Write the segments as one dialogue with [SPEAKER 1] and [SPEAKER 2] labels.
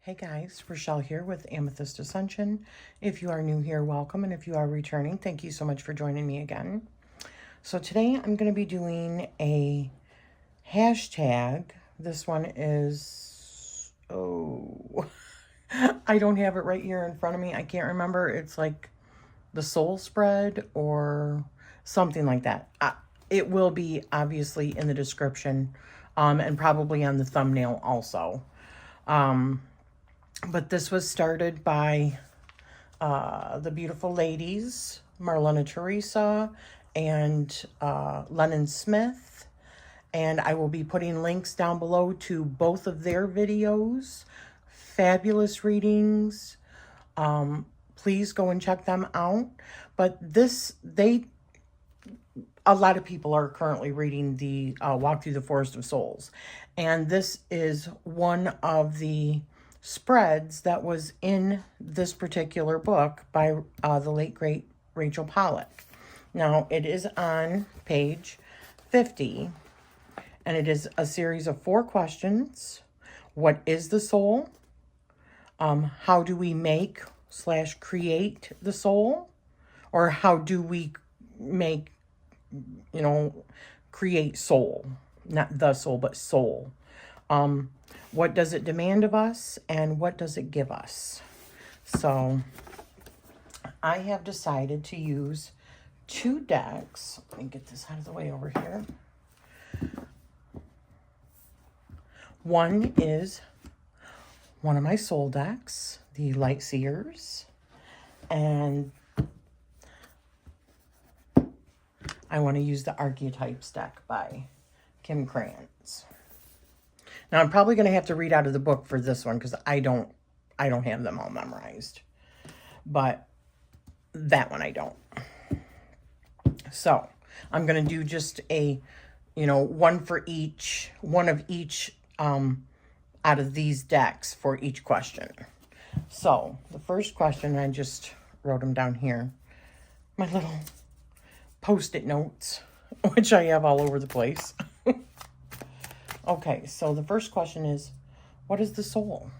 [SPEAKER 1] Hey guys, Rachele here with Amethyst Ascension. If you are new here, welcome. And if you are returning, thank you so much for joining me again. So today I'm going to be doing a hashtag. This one is, I don't have it right here in front of me. I can't remember. It's like the soul spread or something like that. It will be obviously in the description and probably on the thumbnail also. But this was started by the beautiful ladies, Marlena Teresa and Lennon Smith. And I will be putting links down below to both of their videos. Fabulous readings. Please go and check them out. But a lot of people are currently reading the Walk Through the Forest of Souls. And this is one of the spreads that was in this particular book by the late, great Rachel Pollack. Now, it is on page 50, and it is a series of 4 questions. What is the soul? How do we make / create the soul? Or how do we make, create soul? Not the soul, but soul. What does it demand of us, and what does it give us? So I have decided to use 2 decks. Let me get this out of the way over here. One is one of my soul decks, the Light Seers, and I want to use the Archetypes deck by Kim Krantz. Now, I'm probably going to have to read out of the book for this one because I don't have them all memorized. But that one I don't. So, I'm going to do just a, one of each out of these decks for each question. So, the first question, I just wrote them down here. My little Post-it notes, which I have all over the place. Okay, so the first question is, what is the soul?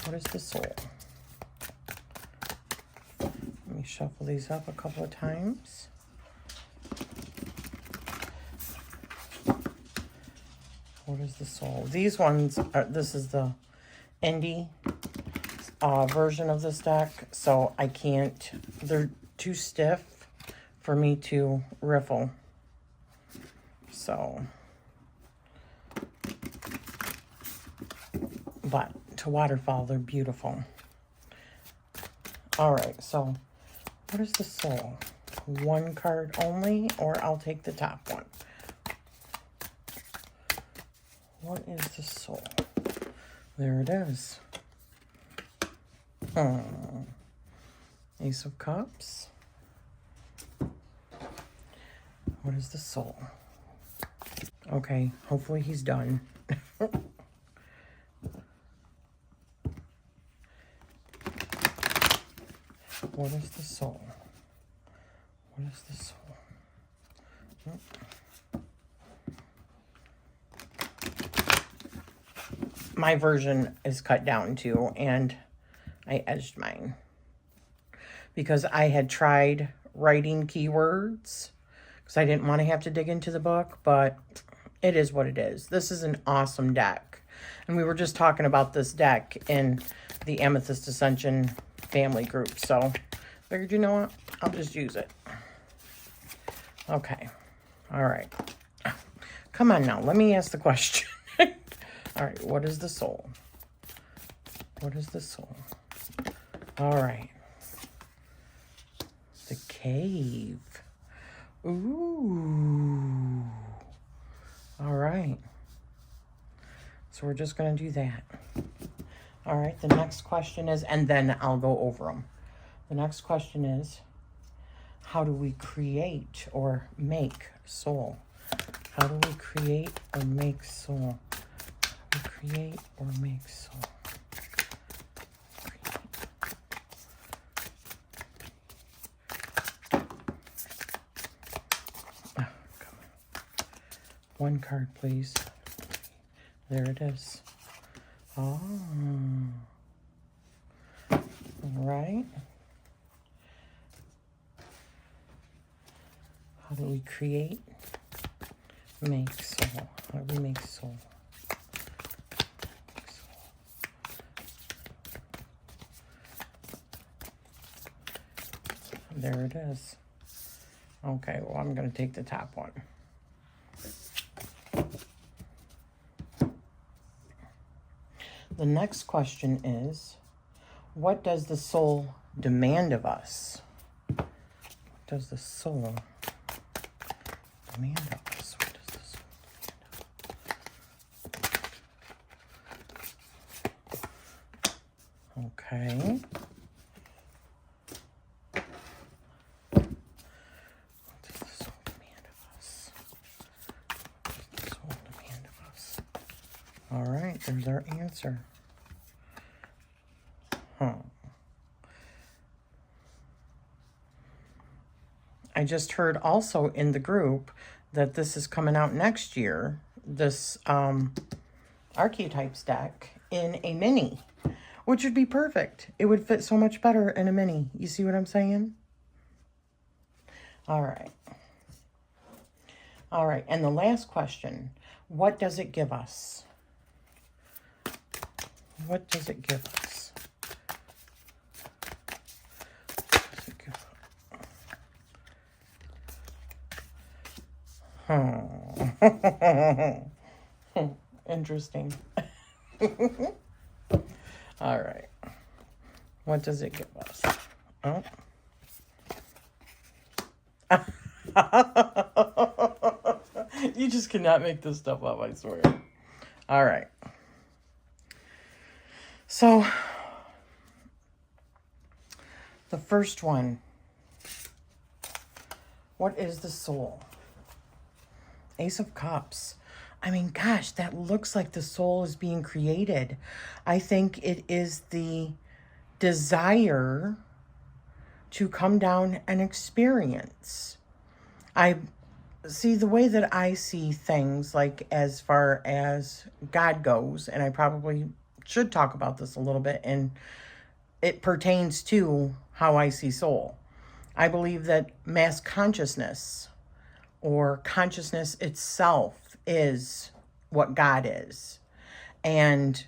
[SPEAKER 1] What is the soul? Let me shuffle these up a couple of times. What is the soul? These ones, this is the indie version of this deck, so I can't, they're too stiff for me to riffle. So, but to waterfall, they're beautiful. All right, so what is the soul? 1 card only, or I'll take the top one. What is the soul? There it is. Ace of Cups. What is the soul? Okay, hopefully he's done. What is the soul? What is the soul? My version is cut down too, and I edged mine because I had tried writing keywords because I didn't want to have to dig into the book, but it is what it is. This is an awesome deck, and we were just talking about this deck in the Amethyst Ascension family group, so figured, you know what, I'll just use it. Okay, all right, come on now, let me ask the question. All right, what is the soul? What is the soul? All right, the cave. Ooh, all right, so we're just gonna do that. All right, the next question is, and then I'll go over them. The next question is, how do we create or make soul? How do we create or make soul? How do we create or make soul? Oh, come on. 1 card, please. There it is. Oh. All right. How do we create? Make soul. How do we make soul? There it is. Okay, well, I'm going to take the top one. The next question is, what does the soul demand of us? What does the soul demand of us? What does the soul demand of us? Okay. What does the soul demand of us? What does the soul demand of us? All right, there's our answer. I just heard also in the group that this is coming out next year, this Archetypes deck in a mini, which would be perfect. It would fit so much better in a mini. You see what I'm saying? All right. All right, and the last question, what does it give us? What does it give us? Interesting. All right. What does it give us? Oh. You just cannot make this stuff up, I swear. All right. So, the first one. What is the soul? Ace of Cups. I mean, gosh, that looks like the soul is being created. I think it is the desire to come down and experience. I see the way that I see things, like as far as God goes, and I probably should talk about this a little bit, and it pertains to how I see soul. I believe that mass consciousness or consciousness itself is what God is. And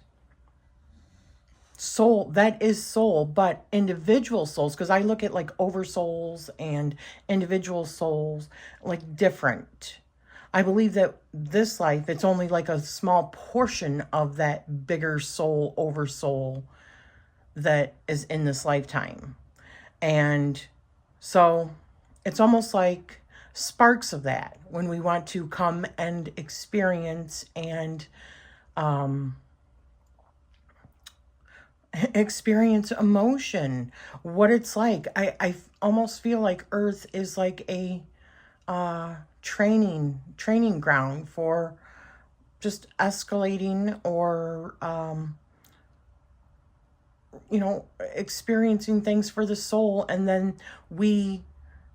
[SPEAKER 1] soul, that is soul, but individual souls, because I look at like oversouls and individual souls like different. I believe that this life, it's only like a small portion of that bigger soul, oversoul that is in this lifetime. And so it's almost like sparks of that when we want to come and experience and experience emotion, what it's like. I almost feel like Earth is like a training ground for just escalating or experiencing things for the soul. And then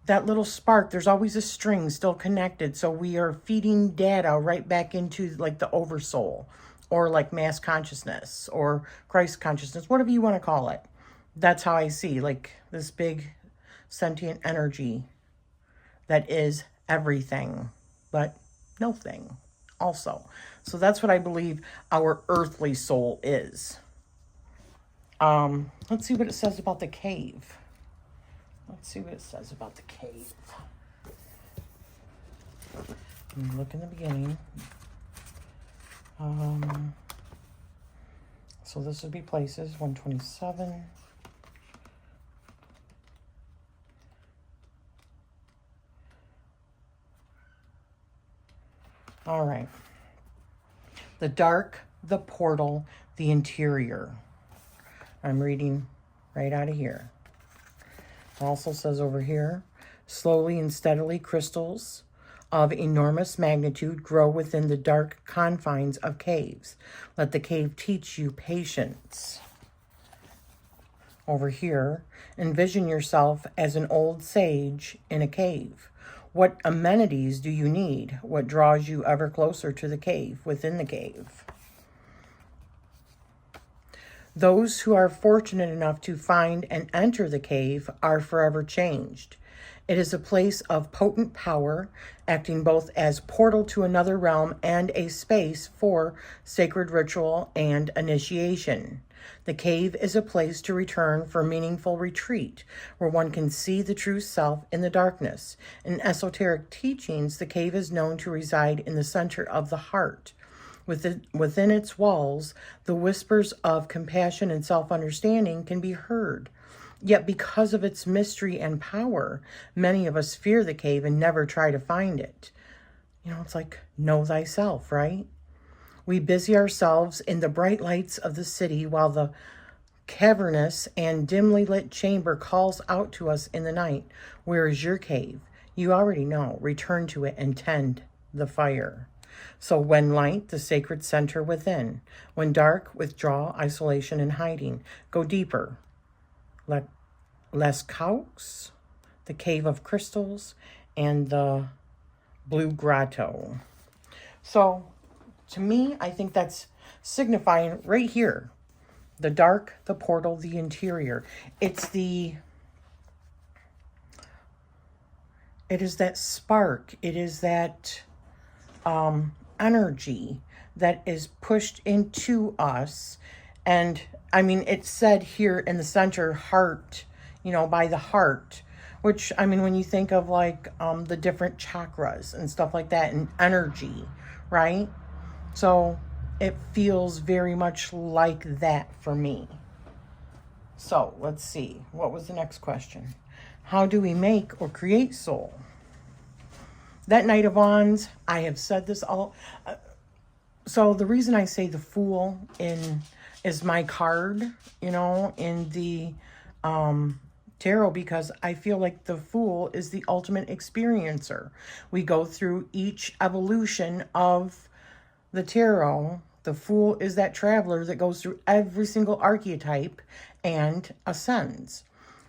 [SPEAKER 1] that little spark, there's always a string still connected. So we are feeding data right back into like the oversoul or like mass consciousness or Christ consciousness, whatever you want to call it. That's how I see like this big sentient energy that is everything, but no thing also. So that's what I believe our earthly soul is. Let's see what it says about the cave. Let's see what it says about the cave. Look in the beginning. So this would be places, 127. All right. The dark, the portal, the interior. I'm reading right out of here. It also says over here, slowly and steadily crystals of enormous magnitude grow within the dark confines of caves. Let the cave teach you patience. Over here, envision yourself as an old sage in a cave. What amenities do you need? What draws you ever closer to the cave, within the cave? Those who are fortunate enough to find and enter the cave are forever changed. It is a place of potent power, acting both as portal to another realm and a space for sacred ritual and initiation. The cave is a place to return for meaningful retreat, where one can see the true self in the darkness. In esoteric teachings, the cave is known to reside in the center of the heart. Within its walls, the whispers of compassion and self-understanding can be heard. Yet because of its mystery and power, many of us fear the cave and never try to find it. It's like, know thyself, right? We busy ourselves in the bright lights of the city while the cavernous and dimly lit chamber calls out to us in the night. Where is your cave? You already know. Return to it and tend the fire. So when light, the sacred center within. When dark, withdraw, isolation, and hiding. Go deeper. Les Caux, the Cave of Crystals, and the Blue Grotto. So, to me, I think that's signifying right here. The dark, the portal, the interior. It is that spark. It is that energy that is pushed into us. And, it's said here in the center, heart, by the heart, which, when you think of the different chakras and stuff like that and energy, right? So it feels very much like that for me. So let's see. What was the next question? How do we make or create soul? That Knight of Wands, I have said this all. So the reason I say the Fool is my card, in the tarot, because I feel like the Fool is the ultimate experiencer. We go through each evolution of the tarot. The Fool is that traveler that goes through every single archetype and ascends.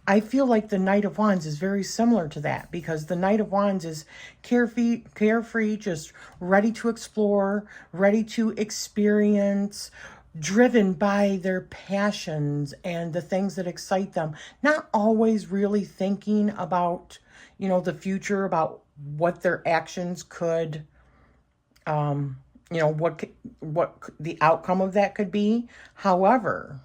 [SPEAKER 1] I feel like the Knight of Wands is very similar to that, because the Knight of Wands is carefree, just ready to explore, ready to experience, driven by their passions and the things that excite them, not always really thinking about, the future, about what their actions could, what the outcome of that could be. However,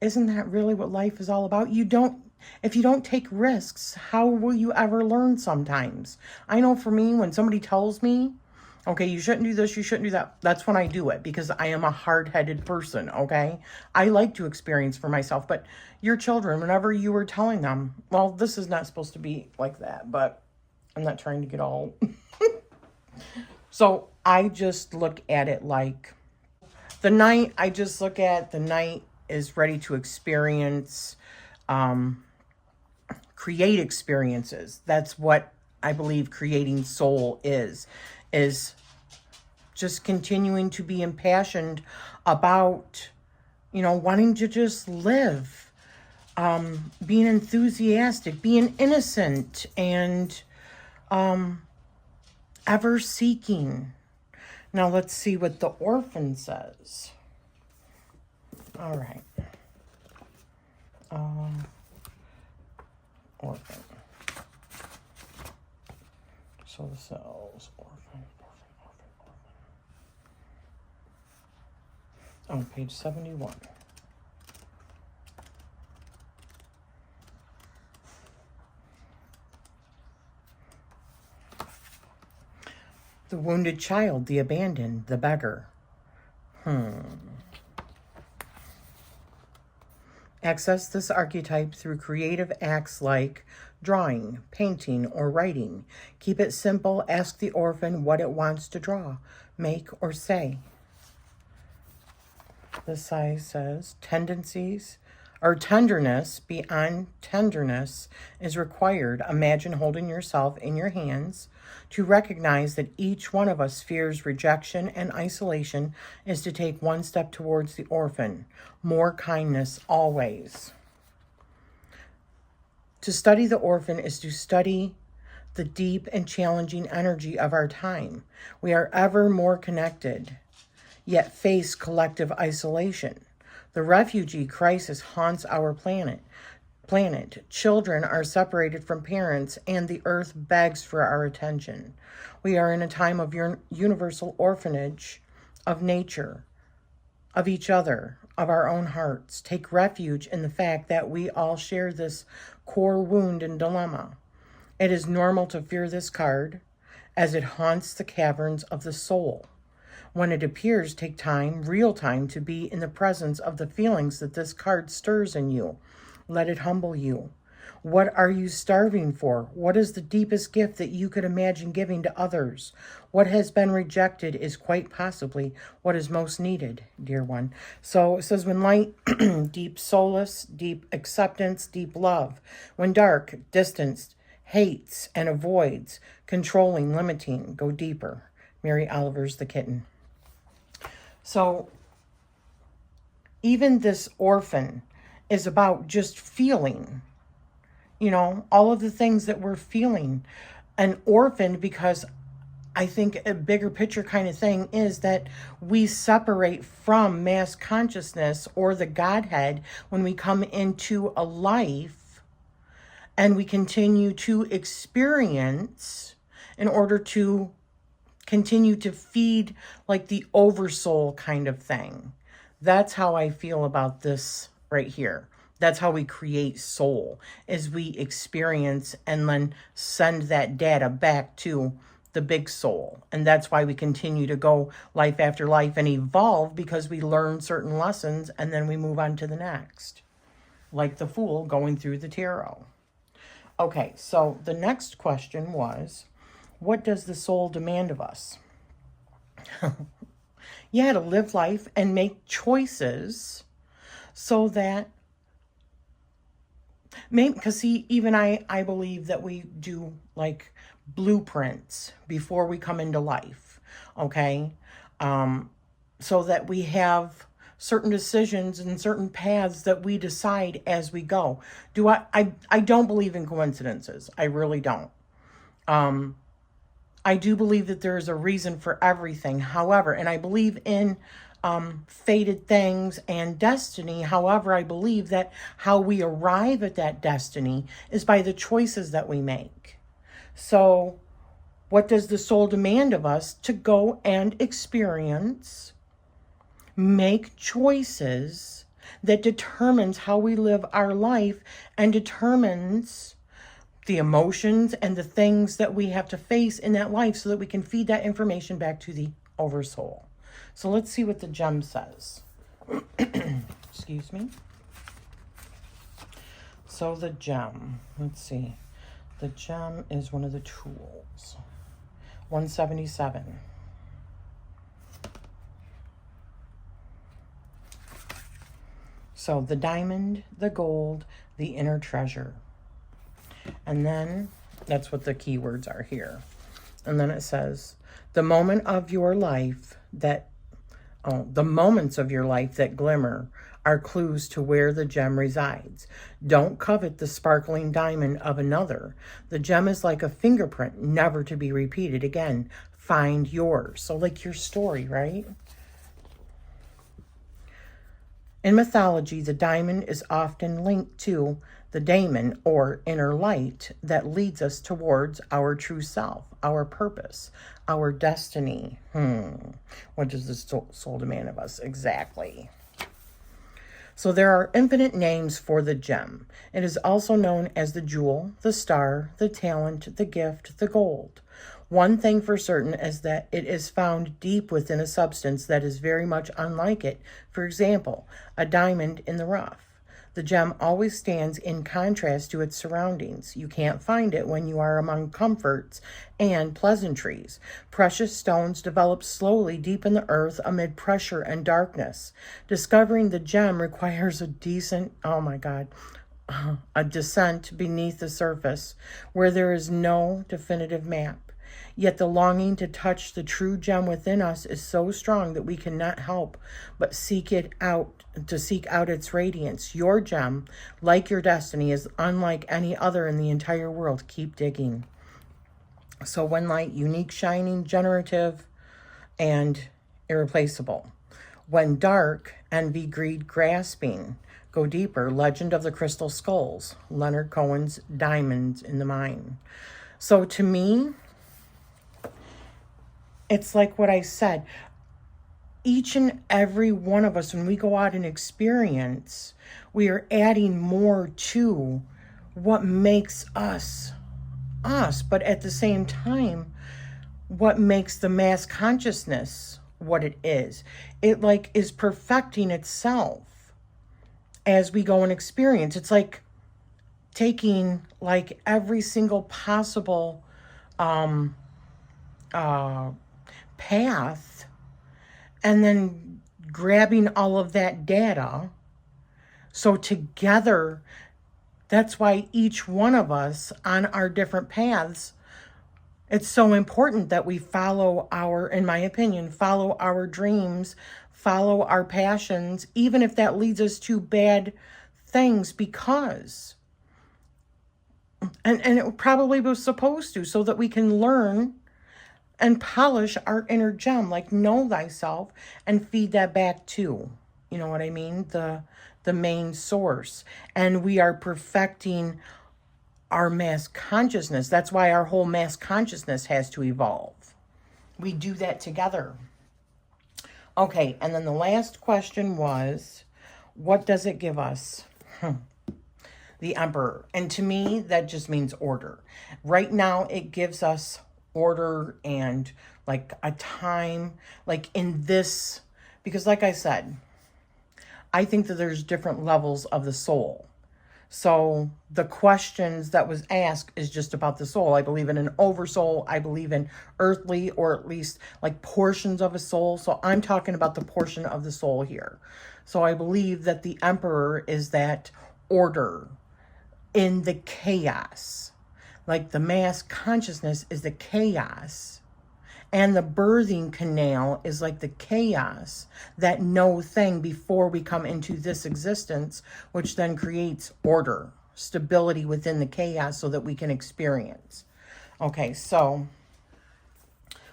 [SPEAKER 1] isn't that really what life is all about? If you don't take risks, how will you ever learn sometimes? I know for me, when somebody tells me, okay, you shouldn't do this, you shouldn't do that, that's when I do it, because I am a hard-headed person, okay? I like to experience for myself, but your children, whenever you were telling them, well, this is not supposed to be like that, but I'm not trying to get all... So I just look at it like the Knight. I just look at the Knight is ready to experience, create experiences. That's what I believe creating soul is just continuing to be impassioned about, wanting to just live, being enthusiastic, being innocent, and ever seeking. Now let's see what the Orphan says. All right. Orphan. So the cells, orphan. On page 71. The wounded child, the abandoned, the beggar. Access this archetype through creative acts like drawing, painting, or writing. Keep it simple. Ask the orphan what it wants to draw, make, or say. This side says tenderness beyond tenderness is required. Imagine holding yourself in your hands. To recognize that each one of us fears rejection and isolation is to take one step towards the orphan. More kindness always. To study the orphan is to study the deep and challenging energy of our time. We are ever more connected, yet face collective isolation. The refugee crisis haunts our planet. Children are separated from parents, and the earth begs for our attention. We are in a time of universal orphanage of nature, of each other, of our own hearts. Take refuge in the fact that we all share this core wound and dilemma. It is normal to fear this card as it haunts the caverns of the soul. When it appears, take time, real time, to be in the presence of the feelings that this card stirs in you. Let it humble you. What are you starving for? What is the deepest gift that you could imagine giving to others? What has been rejected is quite possibly what is most needed, dear one. So it says, when light, deep solace, deep acceptance, deep love. When dark, distanced, hates and avoids, controlling, limiting, go deeper. Mary Oliver's The Kitten. So even this orphan is about just feeling, all of the things that we're feeling. An orphan, because I think a bigger picture kind of thing is that we separate from mass consciousness or the Godhead when we come into a life, and we continue to experience in order to continue to feed like the oversoul kind of thing. That's how I feel about this right here. That's how we create soul, is we experience and then send that data back to the big soul. And that's why we continue to go life after life and evolve, because we learn certain lessons and then we move on to the next. Like the Fool going through the tarot. Okay, so the next question was, what does the soul demand of us? Yeah, to live life and make choices so that, maybe, because even I believe that we do like blueprints before we come into life, okay? So that we have certain decisions and certain paths that we decide as we go. I don't believe in coincidences. I really don't. I do believe that there is a reason for everything. However, and I believe in fated things and destiny. However, I believe that how we arrive at that destiny is by the choices that we make. So what does the soul demand of us? To go and experience, make choices that determines how we live our life and determines the emotions and the things that we have to face in that life, so that we can feed that information back to the oversoul. So let's see what the gem says. Excuse me. So the gem, let's see. The gem is one of the tools. 177. So the diamond, the gold, the inner treasure. And then that's what the keywords are here. And then it says, the moments of your life that glimmer are clues to where the gem resides. Don't covet the sparkling diamond of another. The gem is like a fingerprint, never to be repeated again. Find yours. So like your story, right? In mythology, the diamond is often linked to the daemon, or inner light, that leads us towards our true self, our purpose, our destiny. What does the soul demand of us? Exactly. So there are infinite names for the gem. It is also known as the jewel, the star, the talent, the gift, the gold. One thing for certain is that it is found deep within a substance that is very much unlike it. For example, a diamond in the rough. The gem always stands in contrast to its surroundings. You can't find it when you are among comforts and pleasantries. Precious stones develop slowly deep in the earth amid pressure and darkness. Discovering the gem requires a descent beneath the surface, where there is no definitive map. Yet the longing to touch the true gem within us is so strong that we cannot help but seek out its radiance. Your gem, like your destiny, is unlike any other in the entire world. Keep digging. So one light, unique, shining, generative, and irreplaceable. When dark, envy, greed, grasping go deeper. Legend of the Crystal Skulls, Leonard Cohen's Diamonds in the Mine. So to me, it's like what I said. Each and every one of us, when we go out and experience, we are adding more to what makes us us. But at the same time, what makes the mass consciousness what it is. It like is perfecting itself as we go and experience. It's like taking like every single possible path and then grabbing all of that data. So together, that's why each one of us on our different paths, it's so important that we follow our, in my opinion, follow our dreams, follow our passions, even if that leads us to bad things, because, and it probably was supposed to, so that we can learn and polish our inner gem, like know thyself and feed that back to, you know what I mean? The main source. And we are perfecting our mass consciousness. That's why our whole mass consciousness has to evolve. We do that together. Okay, and then the last question was, what does it give us? The Emperor. And to me, that just means order. Right now, it gives us order and like a time, like in this, because like I said, I think that there's different levels of the soul. So the questions that was asked is just about the soul. I believe in an oversoul. I believe in earthly, or at least like portions of a soul. So I'm talking about the portion of the soul here. So I believe that the Emperor is that order in the chaos. Like the mass consciousness is the chaos. And the birthing canal is like the chaos, that no thing before we come into this existence, which then creates order, stability within the chaos so that we can experience. Okay, so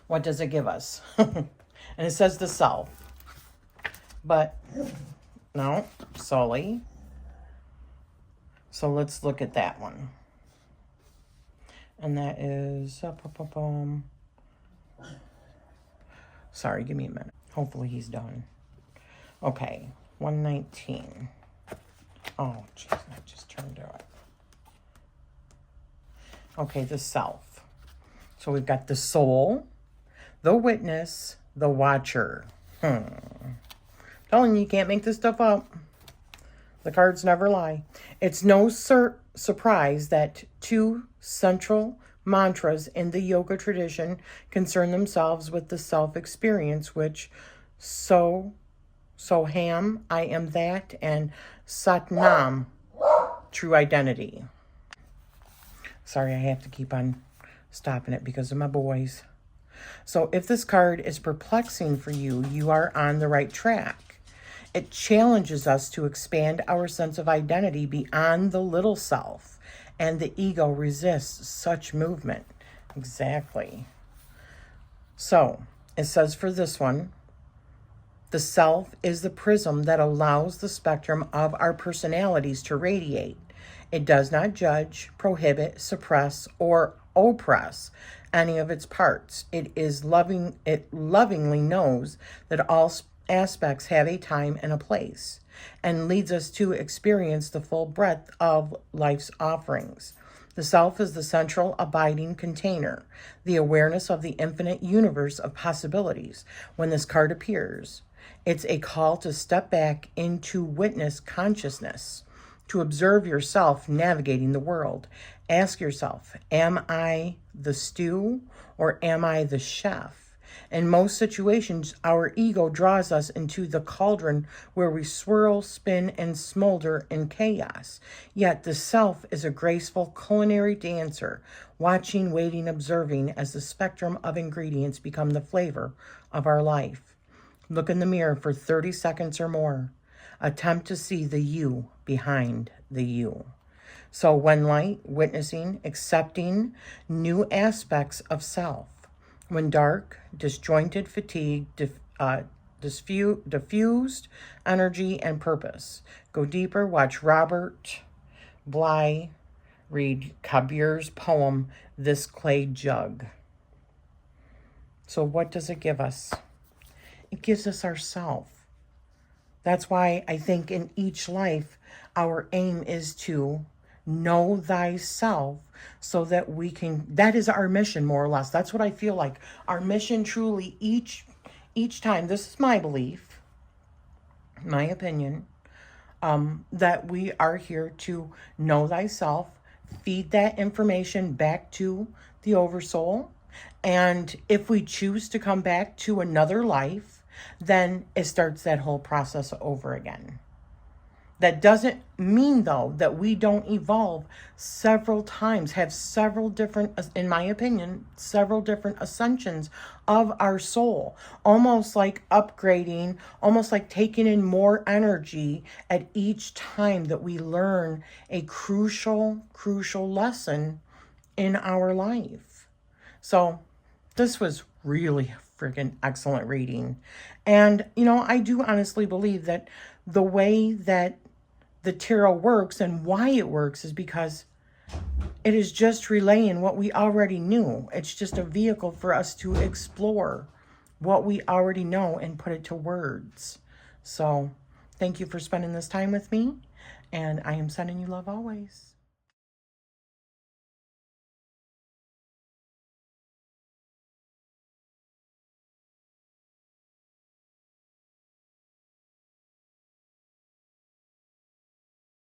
[SPEAKER 1] what does it give us? And it says the self. But no, Sully. So let's look at that one. And that is... Sorry, give me a minute. Hopefully he's done. Okay, 119. Oh, jeez, I just turned to it. Okay, the self. So we've got the soul, the witness, the watcher. Telling you, you can't make this stuff up. The cards never lie. It's no surprise that two central mantras in the yoga tradition concern themselves with the self-experience, which Soham, I am that, and Satnam, true identity. Sorry, I have to keep on stopping it because of my boys. So if this card is perplexing for you, you are on the right track. It challenges us to expand our sense of identity beyond the little self. And the ego resists such movement. Exactly. So, it says for this one, the self is the prism that allows the spectrum of our personalities to radiate. It does not judge, prohibit, suppress, or oppress any of its parts. It lovingly knows that all aspects have a time and a place, and leads us to experience the full breadth of life's offerings. The self is the central abiding container, the awareness of the infinite universe of possibilities. When this card appears, it's a call to step back into witness consciousness, to observe yourself navigating the world. Ask yourself, am I the stew or am I the chef? In most situations, our ego draws us into the cauldron where we swirl, spin, and smolder in chaos. Yet the self is a graceful culinary dancer, watching, waiting, observing as the spectrum of ingredients become the flavor of our life. Look in the mirror for 30 seconds or more. Attempt to see the you behind the you. So when light, witnessing, accepting new aspects of self. When dark, disjointed, fatigued, diffused energy and purpose. Go deeper. Watch Robert Bly read Kabir's poem, This Clay Jug. So what does it give us? It gives us ourself. That's why I think in each life, our aim is to know thyself so that we can, that is our mission, more or less. That's what I feel like. Our mission truly each time, this is my belief, my opinion, that we are here to know thyself, feed that information back to the Oversoul. And if we choose to come back to another life, then it starts that whole process over again. That doesn't mean, though, that we don't evolve several times, have several different, in my opinion, several different ascensions of our soul. Almost like upgrading, almost like taking in more energy at each time that we learn a crucial lesson in our life. So this was really freaking excellent reading. And, I do honestly believe that the way that the tarot works and why it works is because it is just relaying what we already knew. It's just a vehicle for us to explore what we already know and put it to words. So thank you for spending this time with me, and I am sending you love always.